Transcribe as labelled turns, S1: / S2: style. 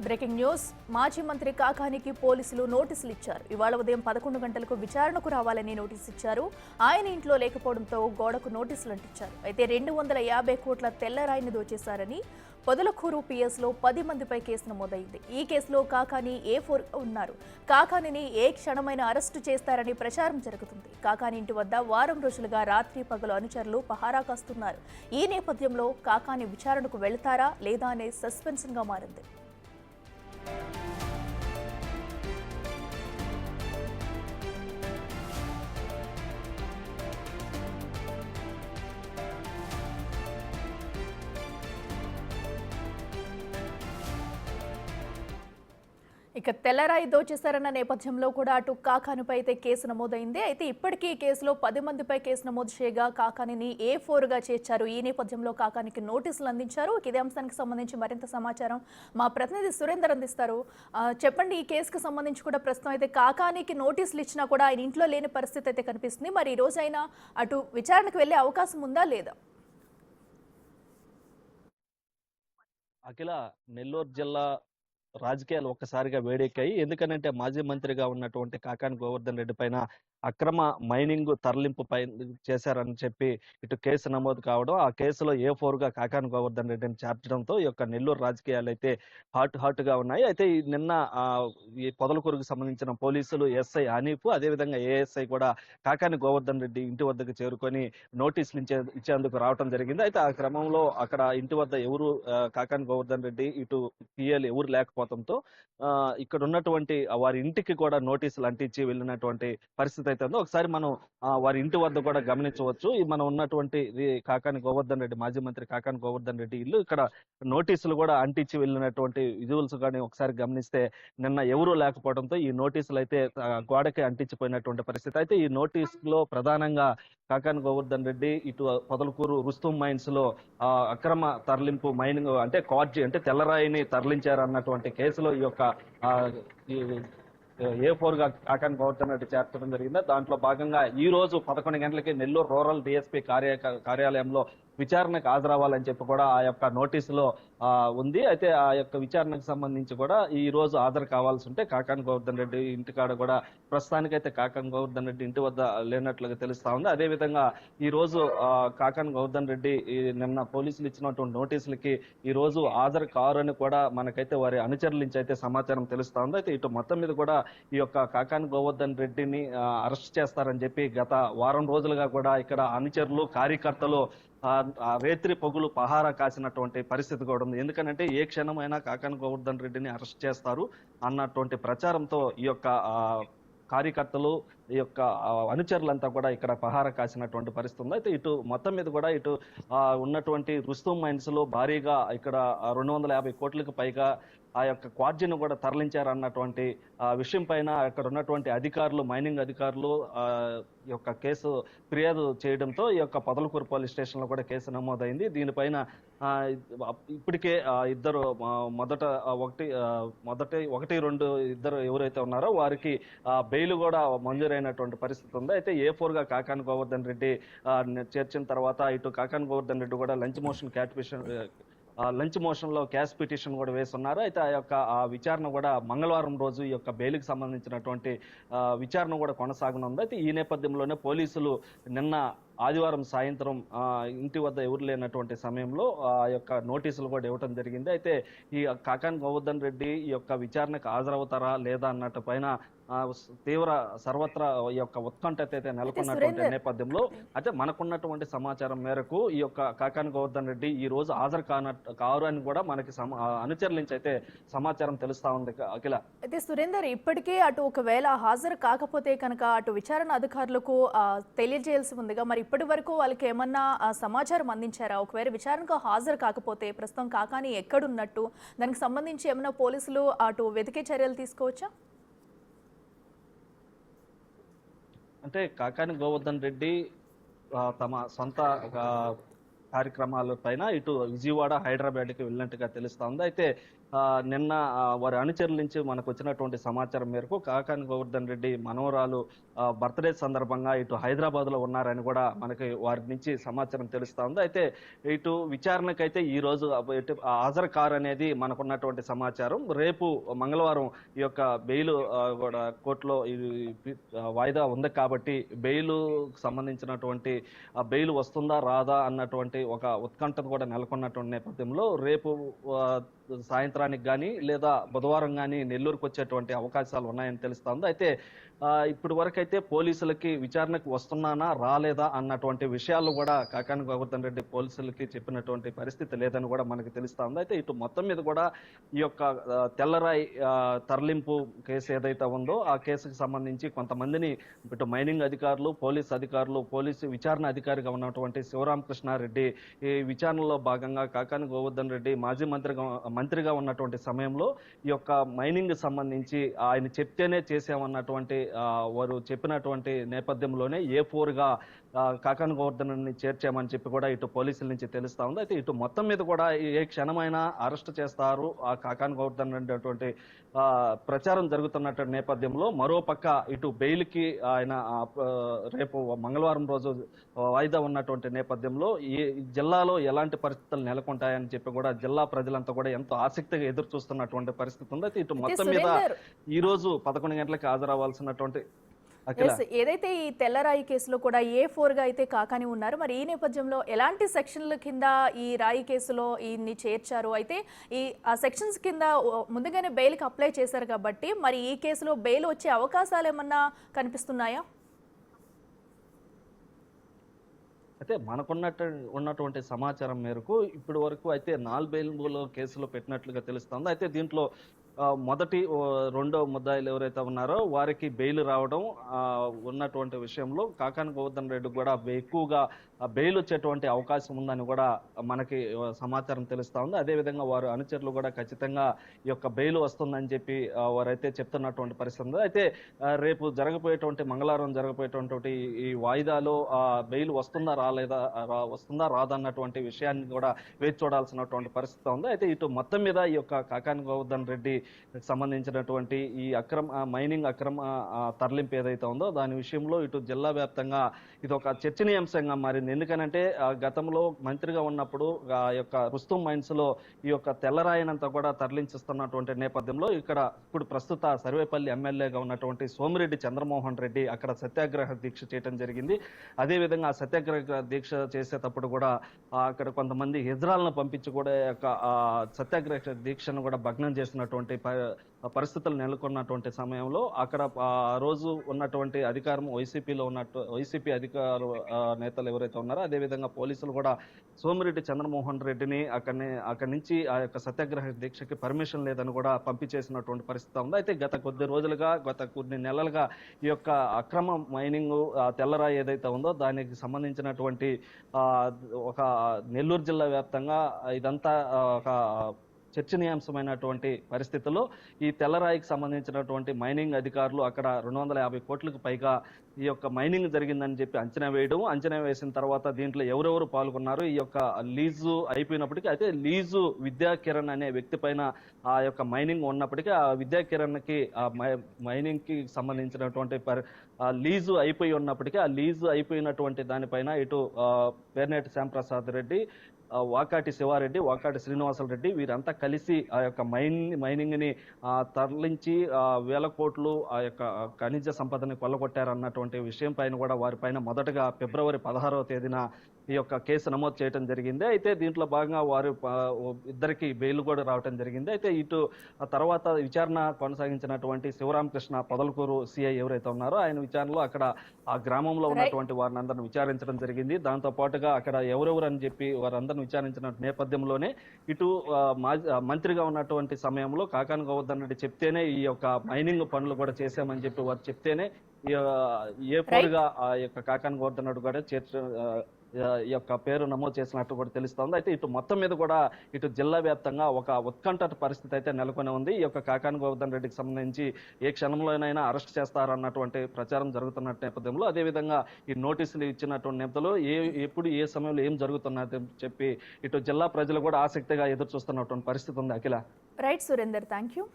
S1: Breaking news. మాజీ మంత్రి కాకానికి పోలీసులు నోటీసులు ఇచ్చారు. ఇవాళ ఉదయం 11 గంటలకు విచారణకు రావాలని నోటీసు ఇచ్చారు. ఆయన ఇంట్లో లేకపోవడంతో గోడకు నోటీసులు అంటించారు. అయితే 250 కోట్ల తెల్లరాయిని దోచేశారని పొదలకూరు పిఎస్లో 10 మందిపై కేసు నమోదైంది. ఈ కేసులో కాకాని A4 ఉన్నారు. కాకానిని ఏ క్షణమైనా అరెస్టు చేస్తారని ప్రచారం జరుగుతుంది. కాకాని ఇంటి వద్ద వారం రోజులుగా రాత్రి పగలు అనుచరులు పహారా కాస్తున్నారు. ఈ నేపథ్యంలో కాకాని విచారణకు వెళ్తారా లేదా అనే సస్పెన్స్గా మారింది. ఇక తెల్లరాయి దోచేశారన్న నేపథ్యంలో కూడా అటు కాకానిపై అయితే కేసు నమోదైంది. అయితే ఇప్పటికీ ఈ కేసులో 10 మందిపై కేసు నమోదు చేయగా కాకానిని A4గా చేర్చారు. ఈ నేపథ్యంలో కాకానికి నోటీసులు అందించారు. ఇదే అంశానికి సంబంధించి మరింత సమాచారం మా ప్రతినిధి సురేందర్ అందిస్తారు. చెప్పండి, ఈ కేసుకు సంబంధించి కూడా ప్రస్తుతం అయితే కాకానికి నోటీసులు ఇచ్చినా కూడా ఆయన ఇంట్లో లేని పరిస్థితి అయితే కనిపిస్తుంది. మరి ఈ రోజైనా అటు విచారణకు వెళ్లే అవకాశం ఉందా లేదా?
S2: అఖిల, నెల్లూరు జిల్లా రాజకీయాలు ఒక్కసారిగా వేడెక్కాయి. ఎందుకనంటే మాజీ మంత్రిగా ఉన్నటువంటి కాకాని గోవర్ధన్ రెడ్డి పైన అక్రమ మైనింగ్ తరలింపు పై చేశారని చెప్పి ఇటు కేసు నమోదు కావడం, ఆ కేసులో A4గా కాకాని గోవర్ధన్ రెడ్డిని చేర్చడంతో ఈ యొక్క నెల్లూరు రాజకీయాలు అయితే హాట్గా ఉన్నాయి. అయితే నిన్న ఈ పొదలకూరుకు సంబంధించిన పోలీసులు ఎస్ఐ హనీఫ్, అదేవిధంగా ASI కూడా కాకాని గోవర్ధన్ రెడ్డి ఇంటి వద్దకు చేరుకొని నోటీసులు ఇచ్చేందుకు రావడం జరిగింది. అయితే ఆ క్రమంలో అక్కడ ఇంటి వద్ద ఎవరు కాకాని గోవర్ధన్ రెడ్డి ఇటు పిఎల్ ఎవరు లేకపోవడంతో ఇక్కడ ఉన్నటువంటి వారి ఇంటికి కూడా నోటీసులు అంటించి వెళ్ళినటువంటి పరిస్థితి అయితే ఉందో. ఒకసారి మనం వారి ఇంటి వద్ద కూడా గమనించవచ్చు. మనం ఉన్నటువంటి కాకాని గోవర్ధన్ రెడ్డి, మాజీ మంత్రి కాకాని గోవర్ధన్ రెడ్డి ఇల్లు, ఇక్కడ నోటీసులు కూడా అంటించి వెళ్ళినటువంటి విజువల్స్ కానీ ఒకసారి గమనిస్తే నిన్న ఎవరూ లేకపోవడంతో ఈ నోటీసులు అయితే గోడకి అంటించిపోయినటువంటి పరిస్థితి. అయితే ఈ నోటీసులో ప్రధానంగా కాకాని గోవర్ధన్ రెడ్డి ఇటు పొదలకూరు రుస్తుం మైన్స్ లో అక్రమ తరలింపు మైనింగ్ అంటే కార్జీ అంటే తెల్లరాయిని తరలించారన్నటువంటి కేసులో ఈ యొక్క A4గా కాకాని గోవర్ధన్ రెడ్డి చేర్చడం జరిగింది. దాంట్లో భాగంగా ఈ రోజు 11 గంటలకి నెల్లూరు రూరల్ DSP కార్యాలయంలో విచారణకు హాజరవ్వాలని చెప్పి కూడా ఆ యొక్క నోటీసులో ఉంది. అయితే ఆ యొక్క విచారణకు సంబంధించి కూడా ఈ రోజు హాజరు కావాల్సి ఉంటే కాకాని గోవర్ధన్ రెడ్డి ఇంటికాడ కూడా ప్రస్తుతానికైతే కాకాని గోవర్ధన్ రెడ్డి ఇంటి వద్ద లేనట్లుగా తెలుస్తా ఉంది. అదేవిధంగా ఈ రోజు కాకాని గోవర్ధన్ రెడ్డి నిన్న పోలీసులు ఇచ్చినటువంటి నోటీసులకి ఈ రోజు హాజరు కారని కూడా మనకైతే వారి అనుచరుల నుంచి అయితే సమాచారం తెలుస్తా ఉంది. అయితే ఇటు మొత్తం మీద కూడా ఈ యొక్క కాకాని గోవర్ధన్ రెడ్డిని అరెస్ట్ చేస్తారని చెప్పి గత వారం రోజులుగా కూడా ఇక్కడ అనుచరులు కార్యకర్తలు రేత్రి పొగులు పహారా కాసినటువంటి పరిస్థితి కూడా ఉంది. ఎందుకంటే ఏ క్షణమైనా కాకాని గోవర్ధన్ రెడ్డిని అరెస్ట్ చేస్తారు అన్నటువంటి ప్రచారంతో ఈ యొక్క కార్యకర్తలు, ఈ యొక్క అనుచరులంతా కూడా ఇక్కడ పహారా కాసినటువంటి పరిస్థితి ఉంది. అయితే ఇటు మొత్తం మీద కూడా ఇటు ఉన్నటువంటి రుస్తుం మైన్స్ లో భారీగా ఇక్కడ 250 కోట్లకు పైగా ఆ యొక్క క్వార్జీని కూడా తరలించారన్నటువంటి విషయం పైన అక్కడ ఉన్నటువంటి అధికారులు, మైనింగ్ అధికారులు ఈ యొక్క కేసు ఫిర్యాదు చేయడంతో ఈ యొక్క పొదలకూరు పోలీస్ స్టేషన్ లో కూడా కేసు నమోదైంది. దీనిపైన ఇప్పటికే ఇద్దరు ఒకటి రెండు ఇద్దరు ఎవరైతే ఉన్నారో వారికి బెయిల్ కూడా మంజూరైనటువంటి పరిస్థితి ఉంది. అయితే A4గా కాకాని గోవర్ధన్ రెడ్డి చేర్చిన తర్వాత ఇటు కాకాని గోవర్ధన్ రెడ్డి కూడా లంచ్ మోషన్ లో క్యాష్ పిటిషన్ కూడా వేస్తున్నారు. అయితే ఆ యొక్క విచారణ కూడా మంగళవారం రోజు ఈ యొక్క బెయిల్కి సంబంధించినటువంటి విచారణ కూడా కొనసాగనుంది. అయితే ఈ నేపథ్యంలోనే పోలీసులు నిన్న ఆదివారం సాయంత్రం ఇంటి వద్ద ఎవరు లేనటువంటి సమయంలో ఆ యొక్క నోటీసులు కూడా ఇవ్వడం జరిగింది. అయితే ఈ కాకాని గోవర్ధన్ రెడ్డి ఈ యొక్క విచారణకు హాజరవుతారా లేదా అన్నట్టు పైన తీవ్ర సర్వత్రా ఈ యొక్క ఉత్కంఠ అయితే నెలకొన్నటువంటి నేపథ్యంలో అయితే మనకున్నటువంటి సమాచారం మేరకు ఈ యొక్క కాకాని గోవర్ధన్ రెడ్డి ఈ రోజు హాజరు కారు అని కూడా మనకి అనుచరుల నుంచి అయితే సమాచారం తెలుస్తా ఉంది. అఖిల,
S1: అయితే సురేందర్, ఇప్పటికే అటు ఒకవేళ హాజరు కాకపోతే కనుక అటు విచారణ అధికారులకు తెలియజేయాల్సి ఉందిగా, మరి ఇప్పటి వరకు వాళ్ళకి ఏమన్నా సమాచారం అందించారా? ఒకవేళ విచారణకు హాజరు కాకపోతే ప్రస్తుతం కాకాని ఎక్కడున్నట్టు, దానికి సంబంధించి ఏమన్నా పోలీసులు అటు వెతికే చర్యలు తీసుకోవచ్చా?
S2: అంటే కాకాని గోవర్ధన్ రెడ్డి తమ సొంత కార్యక్రమాల పైన ఇటు విజయవాడ, హైదరాబాద్కి వెళ్ళినట్టుగా తెలుస్తా ఉంది. అయితే నిన్న వారి అనుచరుల నుంచి మనకు వచ్చినటువంటి సమాచారం మేరకు కాకాని గోవర్ధన్ రెడ్డి మనవరాలు బర్త్డే సందర్భంగా ఇటు హైదరాబాద్ లో ఉన్నారని కూడా మనకి వారి నుంచి సమాచారం తెలుస్తా ఉంది. అయితే ఇటు విచారణకైతే ఈ రోజు హాజరు కారు అనేది మనకున్నటువంటి సమాచారం. రేపు మంగళవారం ఈ యొక్క బెయిల్ కూడా కోర్టులో వాయిదా ఉంది కాబట్టి బెయిల్ సంబంధించినటువంటి బెయిల్ వస్తుందా రాదా అన్నటువంటి ఒక ఉత్కంఠను కూడా నెలకొన్నటువంటి నేపథ్యంలో రేపు సాయంత్రానికి కానీ లేదా బుధవారం కానీ నెల్లూరుకు వచ్చేటువంటి అవకాశాలు ఉన్నాయని తెలుస్తోంది. అయితే ఇప్పటి వరకు అయితే పోలీసులకి విచారణకు వస్తున్నానా రాలేదా అన్నటువంటి విషయాలు కూడా కాకాని గోవర్ధన్ రెడ్డి పోలీసులకి చెప్పినటువంటి పరిస్థితి లేదని కూడా మనకు తెలుస్తా ఉంది. అయితే ఇటు మొత్తం మీద కూడా ఈ యొక్క తెల్లరాయి తరలింపు కేసు ఏదైతే ఉందో ఆ కేసుకు సంబంధించి కొంతమందిని ఇటు మైనింగ్ అధికారులు, పోలీసు విచారణ అధికారిగా ఉన్నటువంటి శివరామకృష్ణారెడ్డి ఈ విచారణలో భాగంగా కాకాని గోవర్ధన్ రెడ్డి మాజీ మంత్రిగా ఉన్నటువంటి సమయంలో ఈ యొక్క మైనింగ్ సంబంధించి ఆయన చెప్తేనే చేసామన్నటువంటి వారు చెప్పినటువంటి నేపథ్యంలోనే A4 గా కాకాని గోవర్ధన్ చేర్చామని చెప్పి కూడా ఇటు పోలీసుల నుంచి తెలుస్తా ఉంది. అయితే ఇటు మొత్తం మీద కూడా ఏ క్షణమైనా అరెస్ట్ చేస్తారు ఆ కాకాని గోవర్ధన్ అనేటువంటి ప్రచారం జరుగుతున్నటువంటి నేపథ్యంలో మరోపక్క ఇటు బెయిల్ కి ఆయన రేపు మంగళవారం రోజు వాయిదా ఉన్నటువంటి నేపథ్యంలో ఈ జిల్లాలో ఎలాంటి పరిస్థితులు నెలకొంటాయని చెప్పి కూడా జిల్లా ప్రజలంతా కూడా ఎంతో ఆసక్తిగా ఎదురు చూస్తున్నటువంటి పరిస్థితి ఉంది. అయితే ఇటు మొత్తం మీద ఈ రోజు 11 గంటలకు హాజరవ్వాల్సినటువంటి
S1: ఏదైతే ఈ తెల్లరాయి కేసులో కూడా A4 గా అయితే కాకాని ఉన్నారు. మరి ఈ నేపథ్యంలో ఎలాంటి సెక్షన్ల కింద ఈ రాయి కేసులో ఈయన్ని చేర్చారు? అయితే ఆ సెక్షన్స్ కింద ముందుగానే బెయిల్కి అప్లై చేశారు కాబట్టి మరి ఈ కేసులో బెయిల్ వచ్చే అవకాశాలు ఏమన్నా కనిపిస్తున్నాయా?
S2: అయితే ఉన్నటువంటి సమాచారం మేరకు ఇప్పటి వరకు అయితే 4 బెయిల్ కేసులో పెట్టినట్లుగా తెలుస్తోంది. అయితే దీంట్లో మొదటి రెండో ముద్దాయిలు ఎవరైతే ఉన్నారో వారికి బెయిల్ రావడం ఉన్నటువంటి విషయంలో కాకాని గోవర్ధన్ రెడ్డి కూడా ఎక్కువగా బెయిల్ వచ్చేటువంటి అవకాశం ఉందని కూడా మనకి సమాచారం తెలుస్తా ఉంది. అదేవిధంగా వారు అనుచరులు కూడా ఖచ్చితంగా ఈ యొక్క బెయిల్ వస్తుందని చెప్పి వారైతే చెప్తున్నటువంటి పరిస్థితి ఉంది. అయితే రేపు మంగళవారం జరగబోయేటువంటి ఈ వాయిదాలో బెయిల్ వస్తుందా రాదన్నటువంటి విషయాన్ని కూడా వేచి చూడాల్సినటువంటి పరిస్థితి ఉంది. అయితే ఇటు మొత్తం మీద ఈ యొక్క కాకాని గోవర్ధన్ రెడ్డి సంబంధించినటువంటి ఈ మైనింగ్ అక్రమ తరలింపు ఏదైతే ఉందో దాని విషయంలో ఇటు జిల్లా వ్యాప్తంగా ఇది ఒక చర్చనీయాంశంగా మారింది. ఎందుకనంటే గతంలో మంత్రిగా ఉన్నప్పుడు ఆ యొక్క రుస్తుం మైన్స్ లో ఈ యొక్క తెల్లరాయినంతా కూడా తరలించిస్తున్నటువంటి నేపథ్యంలో ఇప్పుడు ప్రస్తుత సర్వేపల్లి ఎమ్మెల్యేగా ఉన్నటువంటి సోమిరెడ్డి చంద్రమోహన్ రెడ్డి అక్కడ సత్యాగ్రహ దీక్ష చేయడం జరిగింది. అదేవిధంగా ఆ సత్యాగ్రహ దీక్ష చేసేటప్పుడు కూడా అక్కడ కొంతమంది హిజ్రాలను పంపించి కూడా సత్యాగ్రహ దీక్షను కూడా భగ్నం చేసినటువంటి పరిస్థితులు నెలకొన్నటువంటి సమయంలో అక్కడ ఆ రోజు ఉన్నటువంటి అధికారం వైసీపీ అధికార నేతలు ఎవరైతే ఉన్నారో అదేవిధంగా పోలీసులు కూడా సోమిరెడ్డి చంద్రమోహన్ రెడ్డిని అక్కడి నుంచి ఆ యొక్క సత్యాగ్రహ దీక్షకి పర్మిషన్ లేదని కూడా పంపించేసినటువంటి పరిస్థితి ఉంది. అయితే గత కొన్ని నెలలుగా ఈ యొక్క అక్రమ మైనింగ్ తెల్లరాయి ఏదైతే ఉందో దానికి సంబంధించినటువంటి ఒక నెల్లూరు జిల్లా వ్యాప్తంగా ఇదంతా ఒక చర్చనీయాంశమైనటువంటి పరిస్థితుల్లో ఈ తెల్లరాయికి సంబంధించినటువంటి మైనింగ్ అధికారులు అక్కడ 250 కోట్లకు పైగా ఈ యొక్క మైనింగ్ జరిగిందని చెప్పి అంచనా వేసిన తర్వాత దీంట్లో ఎవరెవరు పాల్గొన్నారు ఈ యొక్క లీజు అయిపోయినప్పటికీ అయితే లీజు విద్యాకిరణ్ అనే వ్యక్తి పైన ఆ యొక్క మైనింగ్ ఉన్నప్పటికీ ఆ విద్యాకిరణ్ కి ఆ మైనింగ్ కి సంబంధించినటువంటి లీజు అయిపోయి ఉన్నప్పటికీ ఆ లీజు అయిపోయినటువంటి దానిపైన ఇటు పేర్నేటి శ్యాంప్రసాద్ రెడ్డి, వాకాటి శివారెడ్డి, వాకాటి శ్రీనివాసరెడ్డి వీరంతా కలిసి ఆ యొక్క మైనింగ్ ని తరలించి వేల కోట్లు ఆ యొక్క ఖనిజ సంపదని కొల్లగొట్టారన్నటువంటి విషయం పైన కూడా వారిపైన మొదటగా ఫిబ్రవరి 16వ తేదీన ఈ యొక్క కేసు నమోదు చేయడం జరిగింది. అయితే దీంట్లో భాగంగా వారు ఇద్దరికి బెయిల్ కూడా రావడం జరిగింది. అయితే ఇటు తర్వాత విచారణ కొనసాగించినటువంటి శివరామకృష్ణ పొదలకూరు సిఐ ఎవరైతే ఉన్నారో ఆయన విచారణలో అక్కడ ఆ గ్రామంలో ఉన్నటువంటి వారిని అందరిని విచారించడం జరిగింది. దాంతో పాటుగా అక్కడ ఎవరెవరు అని చెప్పి వారందరిని విచారించిన నేపథ్యంలోనే ఇటు మంత్రిగా ఉన్నటువంటి సమయంలో కాకాని గోవర్ధన్ రెడ్డి చెప్తేనే ఈ యొక్క మైనింగ్ పనులు కూడా చేశామని చెప్పి వారు చెప్తేనే A4 గా ఆ యొక్క కాకాని గోవర్ధన్ రెడ్డి కూడా ఈ యొక్క పేరు నమోదు చేసినట్టు కూడా తెలుస్తోంది. అయితే ఇటు మొత్తం మీద కూడా ఇటు జిల్లా వ్యాప్తంగా ఒక ఉత్కంఠ పరిస్థితి అయితే నెలకొని ఉంది. ఈ యొక్క కాకాని గోవర్ధన్ రెడ్డికి సంబంధించి ఏ క్షణంలోనైనా అరెస్ట్ చేస్తారన్నటువంటి ప్రచారం జరుగుతున్న నేపథ్యంలో, అదేవిధంగా ఈ నోటీసులు ఇచ్చినటువంటి నేపథ్యంలో ఎప్పుడు ఏ సమయంలో ఏం జరుగుతున్నది చెప్పి ఇటు జిల్లా ప్రజలు కూడా ఆసక్తిగా ఎదురు చూస్తున్నటువంటి పరిస్థితి ఉంది. Akhila.
S1: Right Surender, thank you.